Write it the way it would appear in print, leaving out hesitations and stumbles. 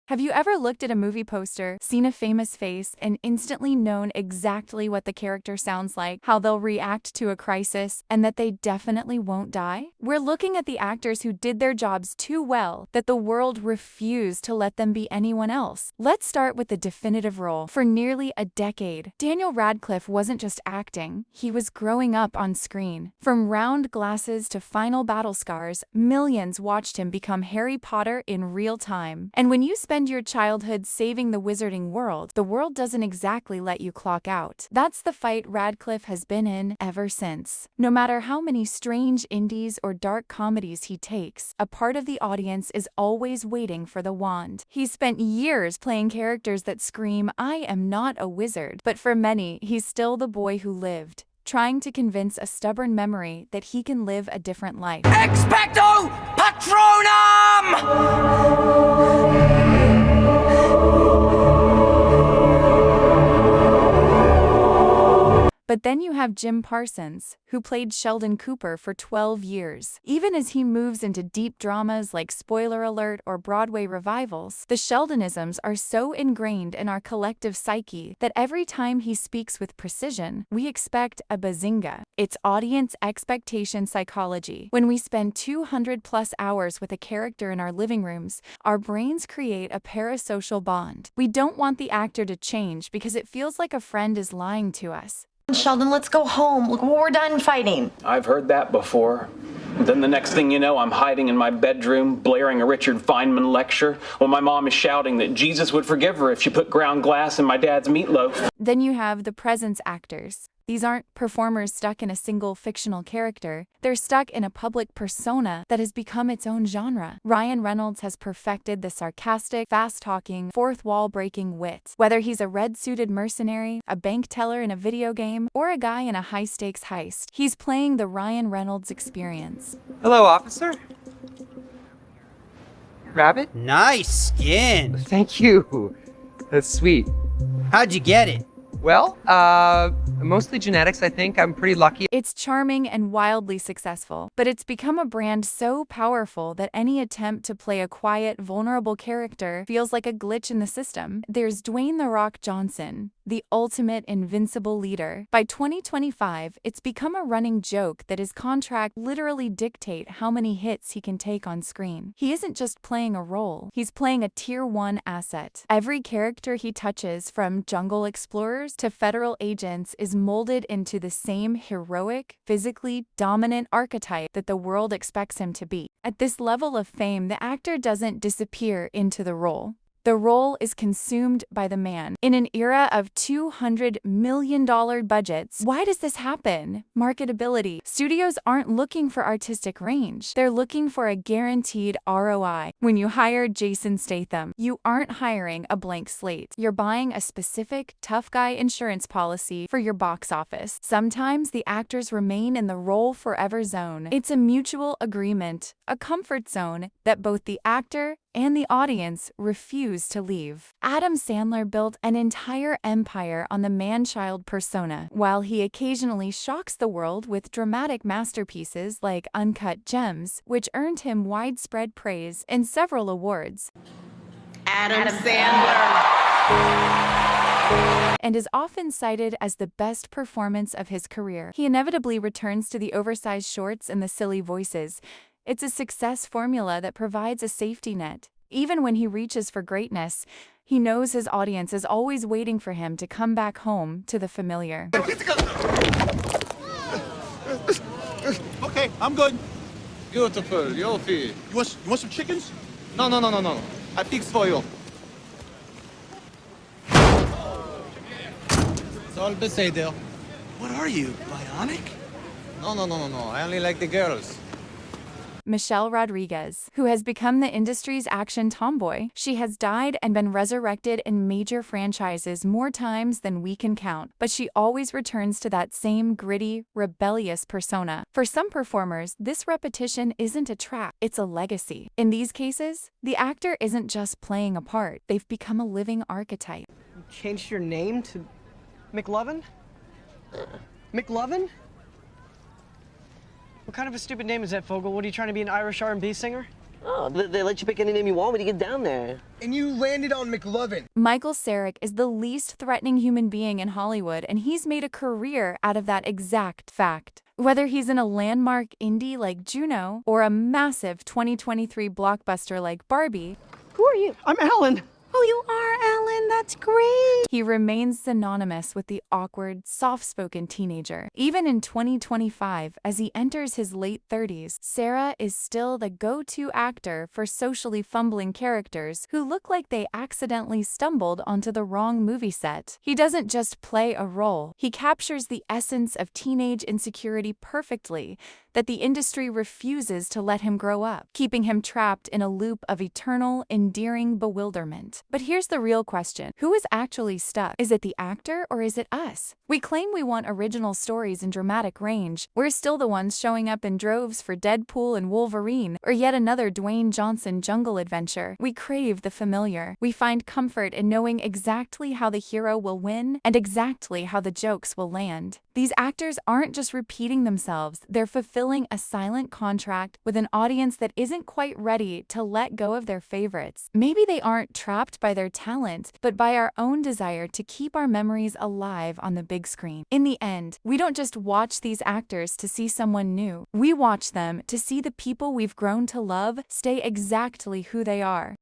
Have you ever looked at a movie poster, seen a famous face, and instantly known exactly what the character sounds like, how they'll react to a crisis, and that they definitely won't die? We're looking at the actors who did their jobs too well that the world refused to let them be anyone else. Let's start with the definitive role. For nearly a decade, Daniel Radcliffe wasn't just acting, he was growing up on screen. From round glasses to final battle scars, millions watched him become Harry Potter in real time. And when you spend your childhood saving the wizarding world, the world doesn't exactly let you clock out. That's the fight Radcliffe has been in ever since. No matter how many strange indies or dark comedies he takes, a part of the audience is always waiting for the wand. He's spent years playing characters that scream, "I am not a wizard," but for many, he's still the boy who lived, trying to convince a stubborn memory that he can live a different life. Expecto Patronum! But then you have Jim Parsons, who played Sheldon Cooper for 12 years. Even as he moves into deep dramas like Spoiler Alert or Broadway revivals, the Sheldonisms are so ingrained in our collective psyche that every time he speaks with precision, we expect a bazinga. It's audience expectation psychology. When we spend 200+ hours with a character in our living rooms, our brains create a parasocial bond. We don't want the actor to change because it feels like a friend is lying to us. Sheldon, let's go home. Look, we're done fighting. I've heard that before. Then the next thing you know, I'm hiding in my bedroom, blaring a Richard Feynman lecture, while my mom is shouting that Jesus would forgive her if she put ground glass in my dad's meatloaf. Then you have the presence actors. These aren't performers stuck in a single fictional character. They're stuck in a public persona that has become its own genre. Ryan Reynolds has perfected the sarcastic, fast-talking, fourth-wall-breaking wit. Whether he's a red-suited mercenary, a bank teller in a video game, or a guy in a high-stakes heist, he's playing the Ryan Reynolds experience. Hello, officer. Rabbit? Nice skin. Thank you. That's sweet. How'd you get it? Well, mostly genetics, I think. I'm pretty lucky. It's charming and wildly successful, but it's become a brand so powerful that any attempt to play a quiet, vulnerable character feels like a glitch in the system. There's Dwayne "The Rock" Johnson, the ultimate invincible leader. By 2025, it's become a running joke that his contract literally dictate how many hits he can take on screen. He isn't just playing a role, he's playing a tier 1 asset. Every character he touches, from jungle explorers to federal agents, is molded into the same heroic, physically dominant archetype that the world expects him to be. At this level of fame, the actor doesn't disappear into the role. The role is consumed by the man. In an era of $200 million budgets, why does this happen? Marketability. Studios aren't looking for artistic range. They're looking for a guaranteed ROI. When you hire Jason Statham, you aren't hiring a blank slate. You're buying a specific tough guy insurance policy for your box office. Sometimes the actors remain in the role forever zone. It's a mutual agreement, a comfort zone that both the actor and the audience refuse to leave. Adam Sandler built an entire empire on the man-child persona. While he occasionally shocks the world with dramatic masterpieces like Uncut Gems, which earned him widespread praise and several awards. Adam Sandler. And is often cited as the best performance of his career. He inevitably returns to the oversized shorts and the silly voices. It's a success formula that provides a safety net. Even when he reaches for greatness, he knows his audience is always waiting for him to come back home to the familiar. Okay, I'm good. Beautiful, Yofi. You want some chickens? No. I fix for you. It's all beseder. What are you, bionic? No. I only like the girls. Michelle Rodriguez, who has become the industry's action tomboy. She has died and been resurrected in major franchises more times than we can count, but she always returns to that same gritty, rebellious persona. For some performers, this repetition isn't a trap, it's a legacy. In these cases, the actor isn't just playing a part, they've become a living archetype. You changed your name to McLovin? McLovin? What kind of a stupid name is that, Fogel? What, are you trying to be an Irish R&B singer? Oh, they let you pick any name you want when you get down there. And you landed on McLovin. Michael Cera is the least threatening human being in Hollywood, and he's made a career out of that exact fact. Whether he's in a landmark indie like Juno or a massive 2023 blockbuster like Barbie, Who are you? I'm Alan. oh, you are Alan, that's great. He remains synonymous with the awkward, soft-spoken teenager. Even in 2025, as he enters his late 30s, Cera is still the go-to actor for socially fumbling characters who look like they accidentally stumbled onto the wrong movie set. He doesn't just play a role, he captures the essence of teenage insecurity perfectly that the industry refuses to let him grow up, keeping him trapped in a loop of eternal, endearing bewilderment. But here's the real question. Who is actually stuck? Is it the actor or is it us? We claim we want original stories and dramatic range. We're still the ones showing up in droves for Deadpool and Wolverine, or yet another Dwayne Johnson jungle adventure. We crave the familiar. We find comfort in knowing exactly how the hero will win and exactly how the jokes will land. These actors aren't just repeating themselves, they're fulfilling a silent contract with an audience that isn't quite ready to let go of their favorites. Maybe they aren't trapped by their talent, but by our own desire to keep our memories alive on the big screen. In the end, we don't just watch these actors to see someone new. We watch them to see the people we've grown to love stay exactly who they are.